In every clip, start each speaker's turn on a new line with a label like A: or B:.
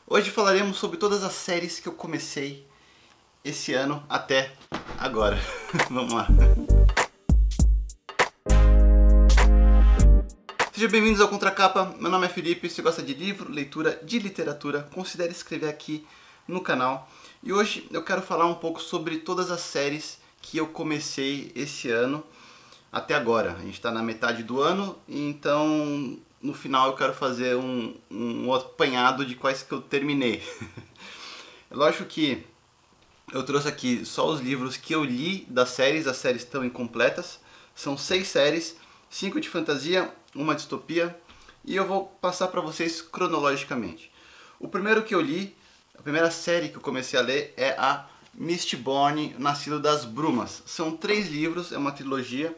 A: Hoje falaremos sobre todas as séries que eu comecei esse ano até agora. Vamos lá. Sejam bem-vindos ao Contracapa, meu nome é Felipe, se gosta de livro, leitura, de literatura, considere se inscrever aqui no canal. E hoje eu quero falar um pouco sobre todas as séries que eu comecei esse ano até agora. A gente está na metade do ano, então no final eu quero fazer um apanhado de quais que eu terminei. Lógico que eu trouxe aqui só os livros que eu li das séries, as séries estão incompletas. São 6 séries, 5 de fantasia, uma distopia, e eu vou passar para vocês cronologicamente. O primeiro que eu li, a primeira série que eu comecei a ler é a Mistborn, Nascido das Brumas. São 3 livros, é uma trilogia.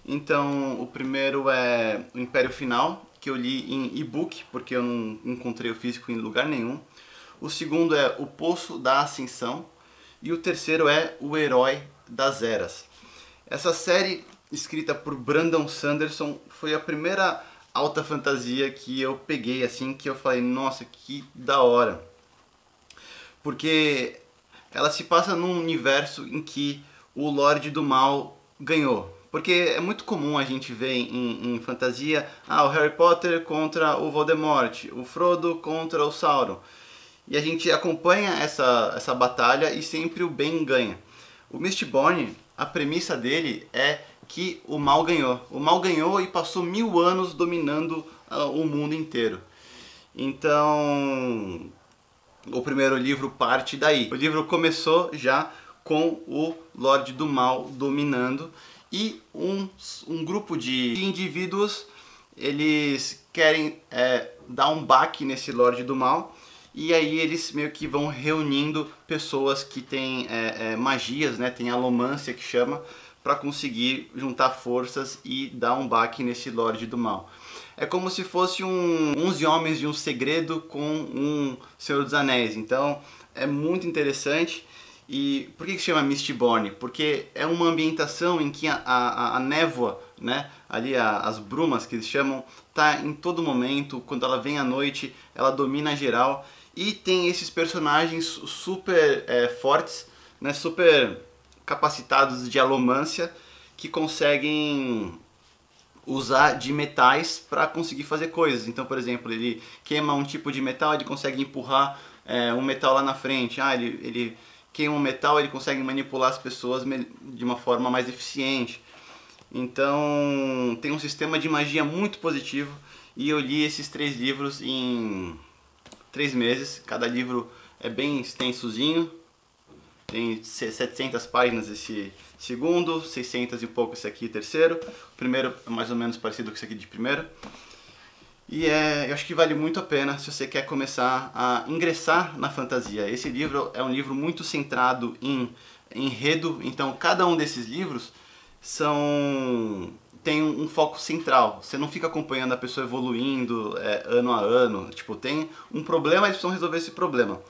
A: Então o primeiro é O Império Final, que eu li em e-book, porque eu não encontrei o físico em lugar nenhum. O segundo é O Poço da Ascensão. E o terceiro é O Herói das Eras. Essa série, escrita por Brandon Sanderson, foi a primeira alta fantasia que eu peguei, assim, que eu falei, nossa, que da hora. Porque ela se passa num universo em que o Lorde do Mal ganhou. Porque é muito comum a gente ver em fantasia, o Harry Potter contra o Voldemort, o Frodo contra o Sauron. E a gente acompanha essa batalha e sempre o bem ganha. O Mistborn, a premissa dele é que o mal ganhou. O mal ganhou e passou 1000 anos dominando o mundo inteiro. Então, o primeiro livro parte daí. O livro começou já com o Lorde do Mal dominando e um grupo de indivíduos, eles querem dar um baque nesse Lorde do Mal. E aí eles meio que vão reunindo pessoas que têm magias, né? Tem alomância que chama, para conseguir juntar forças e dar um baque nesse Lorde do Mal. É como se fosse 11 Homens de um Segredo com um Senhor dos Anéis. Então é muito interessante. E por que chama Mistborn? Porque é uma ambientação em que a névoa, né, ali as brumas que eles chamam, tá em todo momento. Quando ela vem à noite, ela domina geral. E tem esses personagens super fortes, né, super capacitados de alomância, que conseguem usar de metais para conseguir fazer coisas. Então, por exemplo, ele queima um tipo de metal, ele consegue empurrar um metal lá na frente. Ele queima um metal, ele consegue manipular as pessoas de uma forma mais eficiente. Então tem um sistema de magia muito positivo e eu li esses 3 livros em 3 meses. Cada livro é bem extensozinho, tem 700 páginas esse segundo, 600 e pouco esse aqui, terceiro. O primeiro é mais ou menos parecido com esse aqui de primeiro. E eu acho que vale muito a pena se você quer começar a ingressar na fantasia. Esse livro é um livro muito centrado em enredo, então cada um desses livros tem um foco central. Você não fica acompanhando a pessoa evoluindo ano a ano. Tipo, tem um problema e eles precisam resolver esse problema.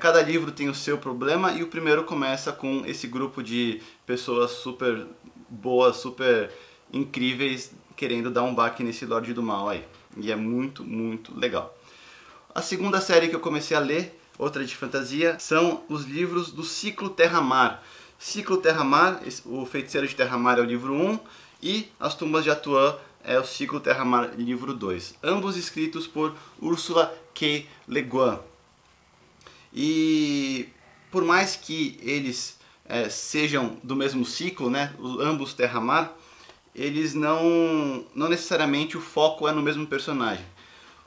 A: Cada livro tem o seu problema e o primeiro começa com esse grupo de pessoas super boas, super incríveis, querendo dar um baque nesse Lorde do Mal aí. E é muito, muito legal. A segunda série que eu comecei a ler, outra de fantasia, são os livros do Ciclo Terra-Mar. Ciclo Terra-Mar, o Feiticeiro de Terra-Mar é o livro 1 e As Tumbas de Atuan é o Ciclo Terra-Mar, livro 2. Ambos escritos por Ursula K. Le Guin. E por mais que eles sejam do mesmo ciclo, né, ambos Terra-Mar, eles não necessariamente o foco é no mesmo personagem.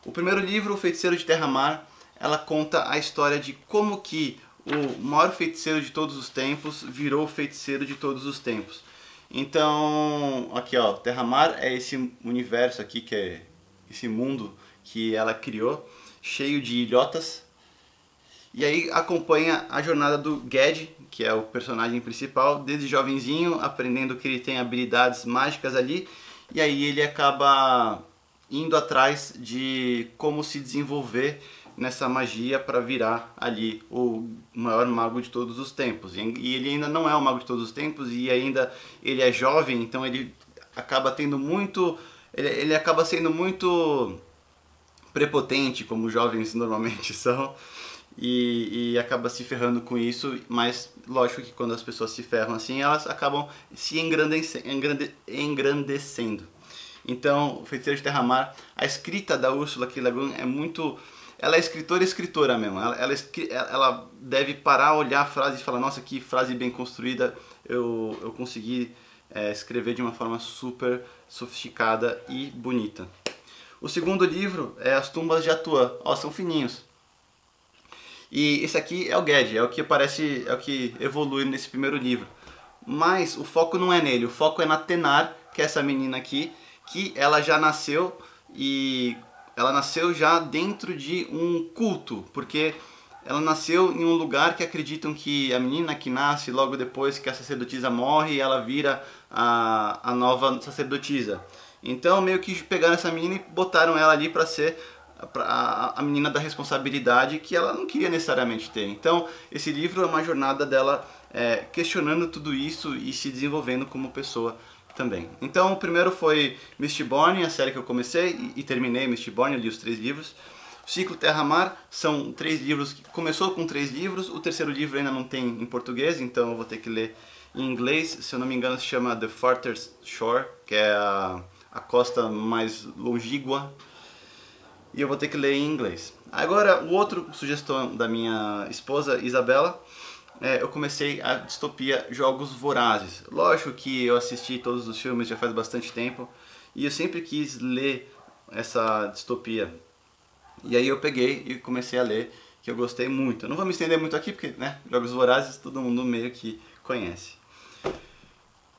A: O primeiro livro, O Feiticeiro de Terra-Mar, ela conta a história de como que o maior feiticeiro de todos os tempos virou o feiticeiro de todos os tempos. Então, aqui ó, Terra-Mar é esse universo aqui, que é esse mundo que ela criou, cheio de ilhotas. E aí acompanha a jornada do Ged, que é o personagem principal, desde jovenzinho, aprendendo que ele tem habilidades mágicas ali, e aí ele acaba indo atrás de como se desenvolver nessa magia para virar ali o maior mago de todos os tempos. E ele ainda não é o mago de todos os tempos, e ainda ele é jovem, então ele acaba tendo muito... ele acaba sendo muito prepotente, como jovens normalmente são, e acaba se ferrando com isso, mas lógico que quando as pessoas se ferram assim, elas acabam se engrandecendo. Então, o Feiticeiro de Terramar, a escrita da Ursula K. Le Guin é muito... Ela é escritora mesmo, ela deve parar, olhar a frase e falar, nossa, que frase bem construída, eu consegui escrever de uma forma super sofisticada e bonita. O segundo livro é As Tumbas de Atuã, ó, são fininhos. E esse aqui é o Ged, é o que aparece, é o que evolui nesse primeiro livro. Mas o foco não é nele, o foco é na Tenar, que é essa menina aqui, que ela já nasceu e ela nasceu já dentro de um culto, porque ela nasceu em um lugar que acreditam que a menina que nasce logo depois que a sacerdotisa morre, ela vira a nova sacerdotisa. Então meio que pegaram essa menina e botaram ela ali para ser a menina da responsabilidade que ela não queria necessariamente ter. Então esse livro é uma jornada dela questionando tudo isso e se desenvolvendo como pessoa também. Então o primeiro foi Mistborn, a série que eu comecei e terminei Mistborn, eu li os 3 livros. O Ciclo Terramar são 3 livros, começou com 3 livros, o terceiro livro ainda não tem em português, então eu vou ter que ler em inglês. Se eu não me engano se chama The Farthest Shore, que é a costa mais longínqua, e eu vou ter que ler em inglês. Agora, o outro sugestão da minha esposa, Isabela, eu comecei a distopia Jogos Vorazes. Lógico que eu assisti todos os filmes já faz bastante tempo, e eu sempre quis ler essa distopia. E aí eu peguei e comecei a ler, que eu gostei muito. Eu não vou me estender muito aqui, porque Jogos Vorazes todo mundo meio que conhece.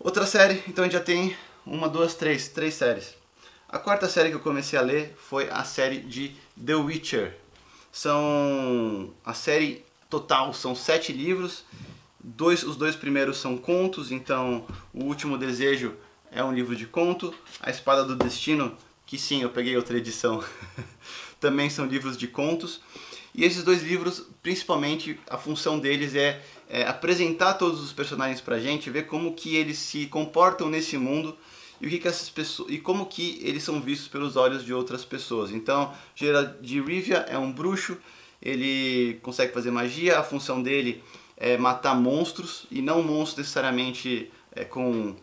A: Outra série, então a gente já tem 1, 2, 3 séries. A quarta série que eu comecei a ler foi a série de The Witcher. A série total são 7 livros, os 2 primeiros são contos, então O Último Desejo é um livro de conto, A Espada do Destino, que sim, eu peguei outra edição, também são livros de contos. E esses 2 livros, principalmente, a função deles é apresentar todos os personagens pra gente, ver como que eles se comportam nesse mundo, e o que essas pessoas, e como que eles são vistos pelos olhos de outras pessoas. Então, Geralt de Rivia é um bruxo, ele consegue fazer magia, a função dele é matar monstros, e não monstros necessariamente com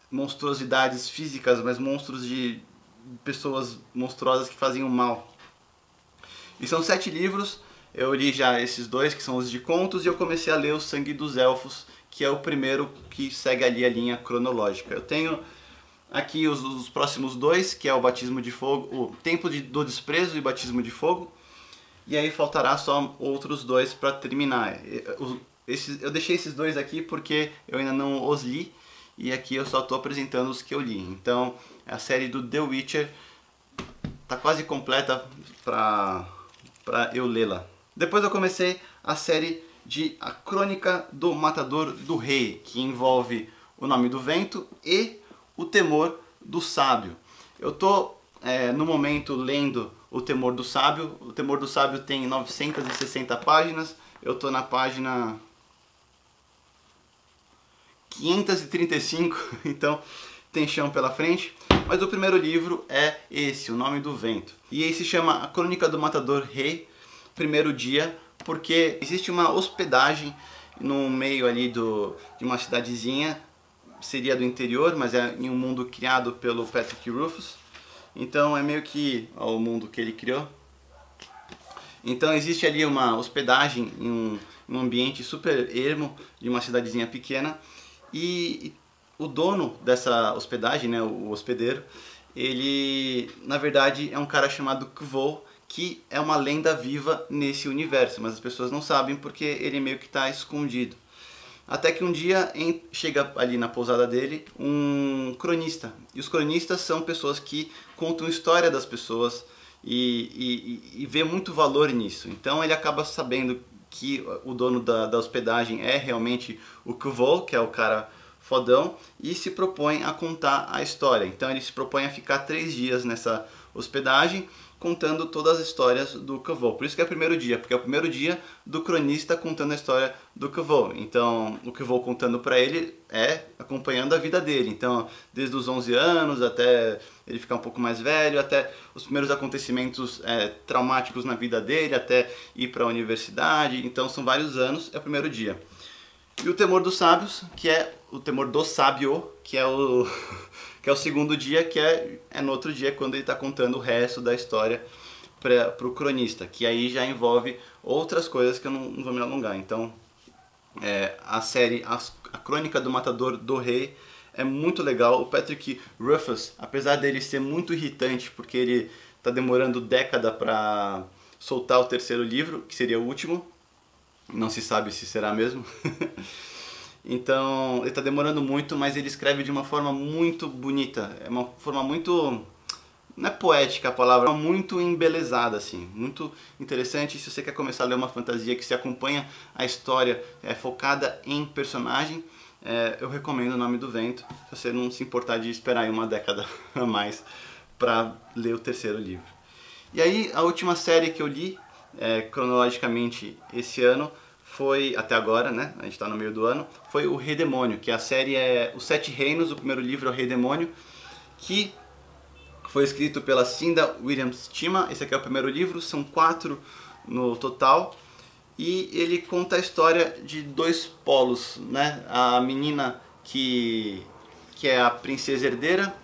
A: monstruosidades físicas, mas monstros de pessoas monstruosas que fazem o mal. E são 7 livros, eu li já esses 2 que são os de contos, e eu comecei a ler O Sangue dos Elfos, que é o primeiro que segue ali a linha cronológica. Eu tenho aqui os próximos 2, que é o Batismo de Fogo, o Tempo do Desprezo e Batismo de Fogo, e aí faltará só outros 2 para terminar. Eu deixei esses 2 aqui porque eu ainda não os li, e aqui eu só estou apresentando os que eu li. Então a série do The Witcher está quase completa para eu lê-la. Depois eu comecei a série de A Crônica do Matador do Rei, que envolve O Nome do Vento e O Temor do Sábio. Eu estou no momento lendo O Temor do Sábio. O Temor do Sábio tem 960 páginas, eu estou na página 535, então tem chão pela frente. Mas o primeiro livro é esse, O Nome do Vento. E esse se chama A Crônica do Matador Rei, primeiro dia, porque existe uma hospedagem no meio ali de uma cidadezinha, seria do interior, mas é em um mundo criado pelo Patrick Rothfuss. Então é meio que o mundo que ele criou. Então existe ali uma hospedagem em um ambiente super ermo de uma cidadezinha pequena, e o dono dessa hospedagem, né, o hospedeiro, ele na verdade é um cara chamado Kvothe, que é uma lenda viva nesse universo, mas as pessoas não sabem porque ele meio que está escondido. Até que um dia chega ali na pousada dele um cronista, e os cronistas são pessoas que contam a história das pessoas e vê muito valor nisso. Então ele acaba sabendo que o dono da hospedagem é realmente o Kvothe, que é o cara fodão, e se propõe a contar a história. Então ele se propõe a ficar 3 dias nessa hospedagem, contando todas as histórias do Queveux. Por isso que é o primeiro dia, porque é o primeiro dia do cronista contando a história do Queveux. Então, o Queveux contando para ele é acompanhando a vida dele. Então, desde os 11 anos até ele ficar um pouco mais velho, até os primeiros acontecimentos traumáticos na vida dele, até ir para a universidade. Então, são vários anos, é o primeiro dia. E o Temor dos Sábios, que é o Temor do Sábio, que é o que é o segundo dia, que é no outro dia quando ele está contando o resto da história para o cronista, que aí já envolve outras coisas que eu não vou me alongar. Então, a série A Crônica do Matador do Rei é muito legal. O Patrick Rothfuss, apesar dele ser muito irritante, porque ele está demorando década para soltar o terceiro livro, que seria o último, não se sabe se será mesmo. Então, ele está demorando muito, mas ele escreve de uma forma muito bonita. É uma forma muito... não é poética a palavra, é muito embelezada, assim. Muito interessante. Se você quer começar a ler uma fantasia que se acompanha a história focada em personagem, eu recomendo O Nome do Vento, se você não se importar de esperar aí uma década a mais para ler o terceiro livro. E aí, a última série que eu li, cronologicamente esse ano, foi, até agora, né, a gente está no meio do ano, foi O Rei Demônio, que a série é Os Sete Reinos, o primeiro livro é O Rei Demônio, que foi escrito pela Cinda Williams-Chima. Esse aqui é o primeiro livro, são 4 no total, e ele conta a história de 2 polos, né, a menina que é a princesa herdeira,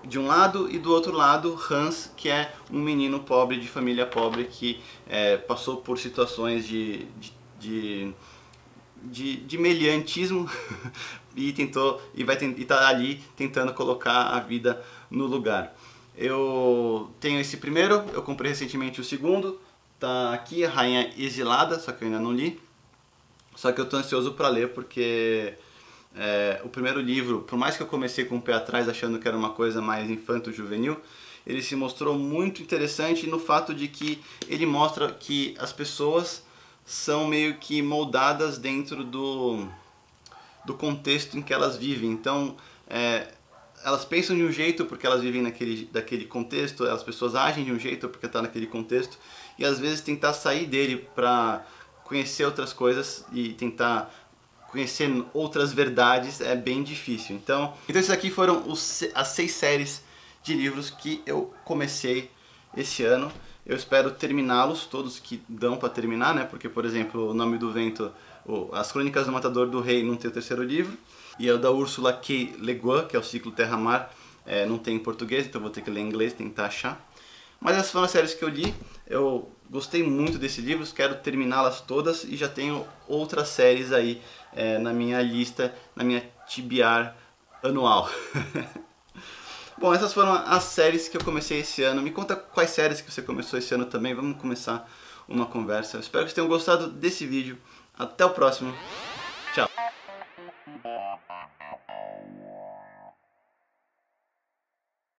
A: de um lado, e do outro lado Hans, que é um menino pobre, de família pobre, que passou por situações de meliantismo e tá ali tentando colocar a vida no lugar. Eu tenho esse primeiro, eu comprei recentemente o segundo, tá aqui, A Rainha Exilada, só que eu ainda não li. Só que eu tô ansioso para ler porque o primeiro livro, por mais que eu comecei com o pé atrás achando que era uma coisa mais infanto-juvenil, ele se mostrou muito interessante no fato de que ele mostra que as pessoas são meio que moldadas dentro do contexto em que elas vivem. Então, elas pensam de um jeito porque elas vivem daquele contexto, as pessoas agem de um jeito porque estão naquele contexto, e às vezes tentar sair dele para conhecer outras coisas e tentar conhecer outras verdades é bem difícil. Então esses aqui foram as 6 séries de livros que eu comecei esse ano. Eu espero terminá-los, todos que dão para terminar, né? Porque, por exemplo, O Nome do Vento, As Crônicas do Matador do Rei não tem o terceiro livro, e o da Ursula K. Le Guin, que é o Ciclo Terra-Mar, não tem em português, então vou ter que ler em inglês, tentar achar. Mas essas foram as séries que eu li, eu gostei muito desses livros, quero terminá-las todas, e já tenho outras séries aí na minha lista, na minha TBR anual. Bom, essas foram as séries que eu comecei esse ano. Me conta quais séries que você começou esse ano também, vamos começar uma conversa. Eu espero que vocês tenham gostado desse vídeo. Até o próximo. Tchau.